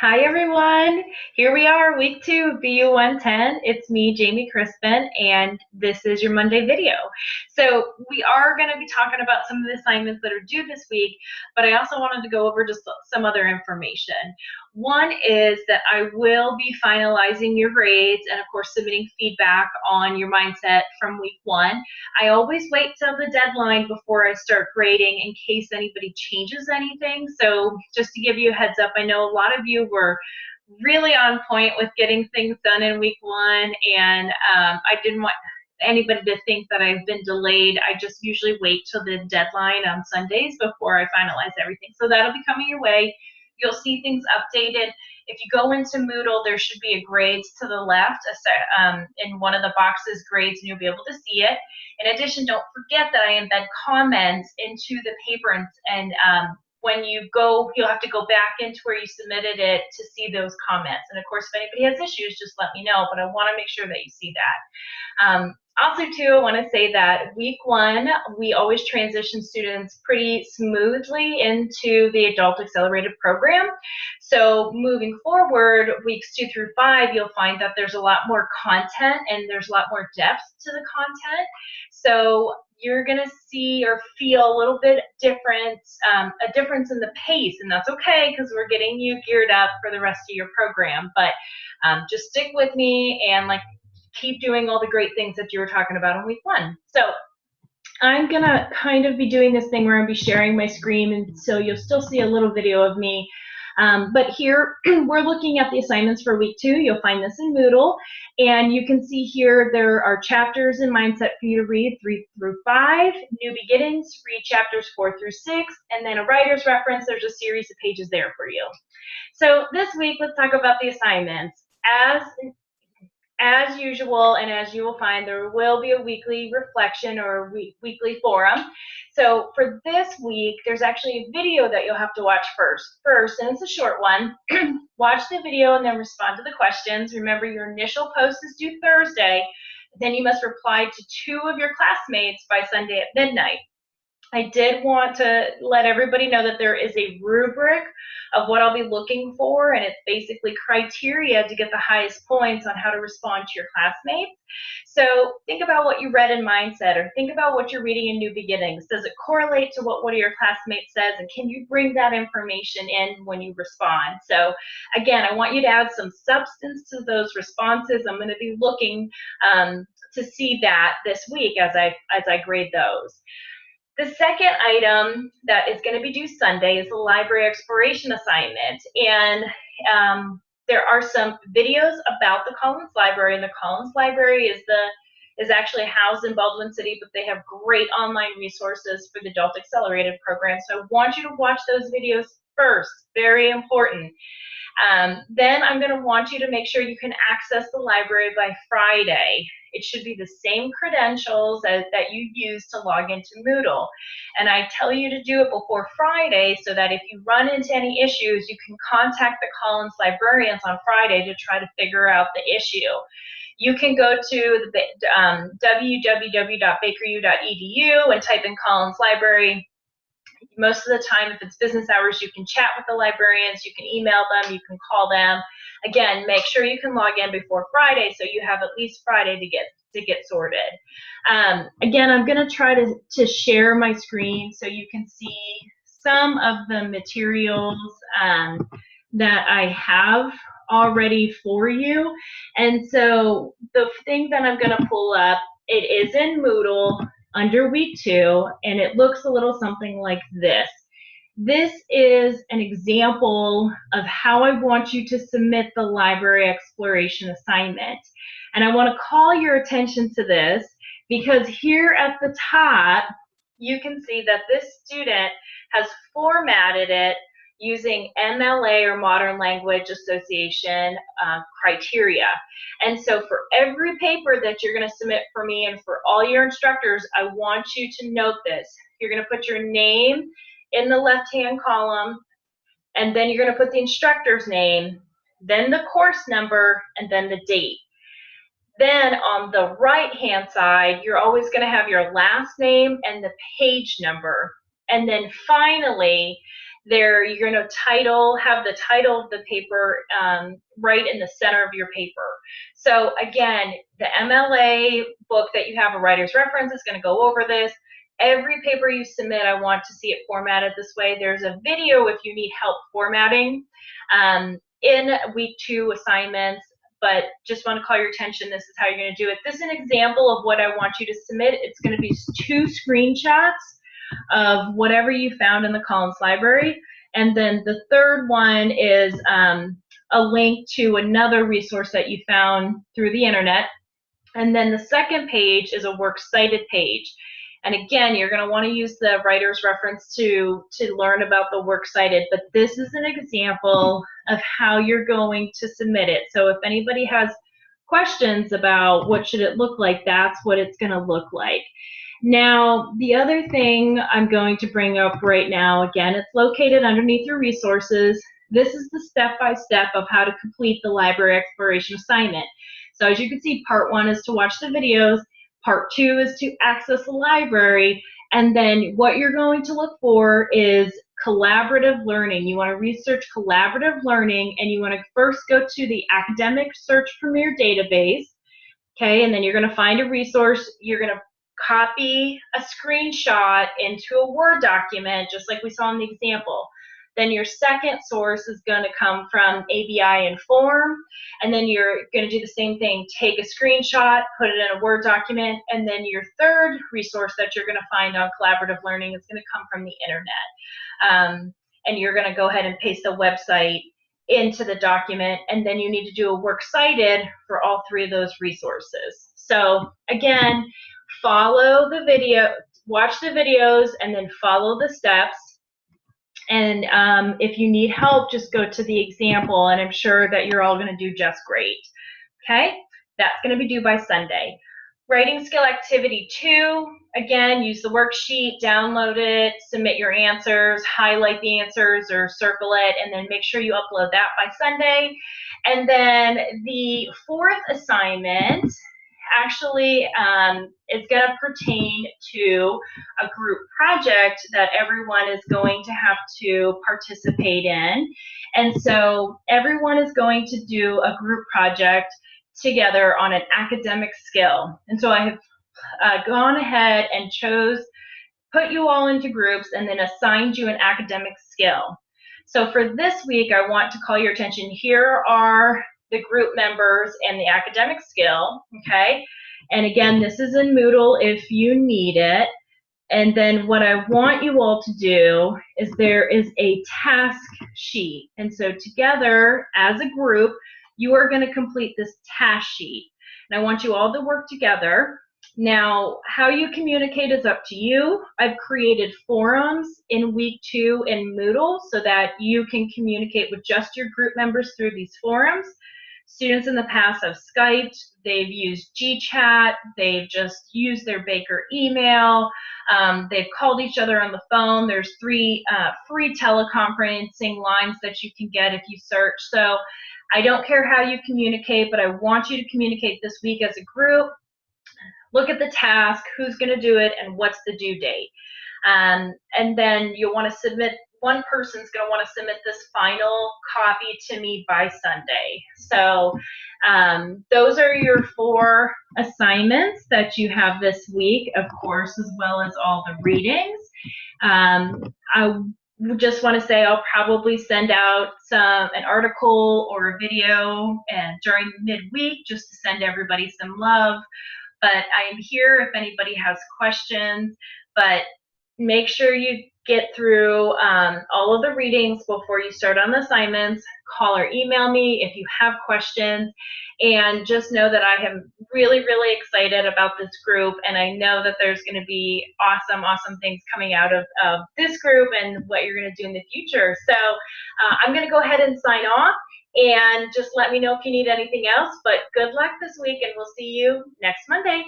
Hi everyone. Here we are, week 2 of BU 110. It's me, Jamie Crispin, and this is your Monday video. So we are going to be talking about some of the assignments that are due this week, but I also wanted to go over just some other information. One is that I will be finalizing your grades and of course submitting feedback on your mindset from week 1. I always wait till the deadline before I start grading in case anybody changes anything. So just to give you a heads up, I know a lot of you were really on point with getting things done in week 1, and I didn't want anybody to think that I've been delayed. I just usually wait till the deadline on Sundays before I finalize everything. So that'll be coming your way. You'll see things updated. If you go into Moodle, there should be a grades to the left in one of the boxes, grades, and you'll be able to see it. In addition, don't forget that I embed comments into the paper, and when you go, you'll have to go back into where you submitted it to see those comments. And of course, if anybody has issues, just let me know, but I want to make sure that you see that. Also, too, I want to say that week 1, we always transition students pretty smoothly into the Adult Accelerated program. So moving forward, weeks 2 through 5, you'll find that there's a lot more content and there's a lot more depth to the content. So you're going to see or feel a little bit different, a difference in the pace, and that's okay because we're getting you geared up for the rest of your program. But just stick with me and keep doing all the great things that you were talking about in week 1. So I'm gonna kind of be doing this thing where I'll be sharing my screen, and so you'll still see a little video of me. But here we're looking at the assignments for week 2. You'll find this in Moodle, and you can see here there are chapters in Mindset for you to read 3 through 5, New Beginnings, read chapters 4 through 6, and then a writer's reference. There's a series of pages there for you. So this week, let's talk about the assignments. As usual, and as you will find, there will be a weekly reflection or weekly forum. So for this week, there's actually a video that you'll have to watch first, and it's a short one. Watch the video and then respond to the questions. Remember, your initial post is due Thursday. Then you must reply to 2 of your classmates by Sunday at midnight. I did want to let everybody know that there is a rubric of what I'll be looking for, and it's basically criteria to get the highest points on how to respond to your classmates. So think about what you read in Mindset, or think about what you're reading in New Beginnings. Does it correlate to what one of your classmates says, and can you bring that information in when you respond? So again, I want you to add some substance to those responses. I'm going to be looking to see that this week as I grade those. The second item that is going to be due Sunday is the library exploration assignment. And there are some videos about the Collins Library, and the Collins Library is actually housed in Baldwin City, but they have great online resources for the Adult Accelerated program. So I want you to watch those videos first, very important. Then I'm going to want you to make sure you can access the library by Friday. It should be the same credentials that you use to log into Moodle. And I tell you to do it before Friday so that if you run into any issues, you can contact the Collins librarians on Friday to try to figure out the issue. You can go to the www.bakeru.edu and type in Collins Library. Most of the time, if it's business hours, you can chat with the librarians, you can email them, you can call them. Again, make sure you can log in before Friday so you have at least Friday to get sorted. Again, I'm going to try to share my screen so you can see some of the materials that I have already for you. And so the thing that I'm going to pull up, it is in Moodle under week 2, and it looks a little something like this. This is an example of how I want you to submit the library exploration assignment. And I want to call your attention to this because here at the top, you can see that this student has formatted it using MLA or Modern Language Association criteria. And so for every paper that you're going to submit for me and for all your instructors, I want you to note this. You're going to put your name in the left-hand column, and then you're going to put the instructor's name, then the course number, and then the date. Then on the right-hand side, you're always going to have your last name and the page number. And then finally, There, you're going to have the title of the paper right in the center of your paper. So again, the MLA book that you have, a writer's reference, is going to go over this. Every paper you submit, I want to see it formatted this way. There's a video if you need help formatting in week 2 assignments, but just want to call your attention, this is how you're going to do it. This is an example of what I want you to submit. It's going to be 2 screenshots of whatever you found in the Collins Library. And then the third one is a link to another resource that you found through the internet. And then the second page is a works cited page. And again, you're going to want to use the writer's reference to learn about the works cited, but this is an example of how you're going to submit it. So if anybody has questions about what should it look like, that's what it's going to look like. Now, the other thing I'm going to bring up right now, again, it's located underneath your resources. This is the step-by-step of how to complete the library exploration assignment. So as you can see, part 1 is to watch the videos, part 2 is to access the library, and then what you're going to look for is collaborative learning. You want to research collaborative learning, and you want to first go to the Academic Search Premier database, okay, and then you're going to find a resource. You're going to copy a screenshot into a Word document, just like we saw in the example. Then your second source is going to come from ABI Inform, and then you're going to do the same thing, take a screenshot, put it in a Word document, and then your third resource that you're going to find on collaborative learning is going to come from the internet. And you're going to go ahead and paste the website into the document, and then you need to do a works cited for all 3 of those resources. So again, follow the video, watch the videos, and then follow the steps. And if you need help, just go to the example, and I'm sure that you're all going to do just great. Okay, that's going to be due by Sunday. Writing skill activity 2, again, use the worksheet, download it, submit your answers, highlight the answers or circle it, and then make sure you upload that by Sunday. And then the 4th assignment actually is going to pertain to a group project that everyone is going to have to participate in. And so everyone is going to do a group project together on an academic skill. And so I have gone ahead and put you all into groups and then assigned you an academic skill. So for this week, I want to call your attention. Here are the group members and the academic skill, okay? And again, this is in Moodle if you need it. And then what I want you all to do is there is a task sheet. And so together as a group, you are going to complete this task sheet. And I want you all to work together. Now, how you communicate is up to you. I've created forums in week 2 in Moodle so that you can communicate with just your group members through these forums. Students in the past have Skyped, they've used GChat, they've just used their Baker email, they've called each other on the phone. There's 3 free teleconferencing lines that you can get if you search. So I don't care how you communicate, but I want you to communicate this week as a group. Look at the task, who's going to do it, and what's the due date. And then you'll want to submit, one person's going to want to submit this final copy to me by Sunday. So those are your 4 assignments that you have this week, of course, as well as all the readings. I just want to say I'll probably send out an article or a video during midweek just to send everybody some love. But I am here if anybody has questions. But make sure you get through all of the readings before you start on the assignments. Call or email me if you have questions. And just know that I am really, really excited about this group. And I know that there's going to be awesome, awesome things coming out of this group and what you're going to do in the future. So I'm going to go ahead and sign off. And just let me know if you need anything else. But good luck this week, and we'll see you next Monday.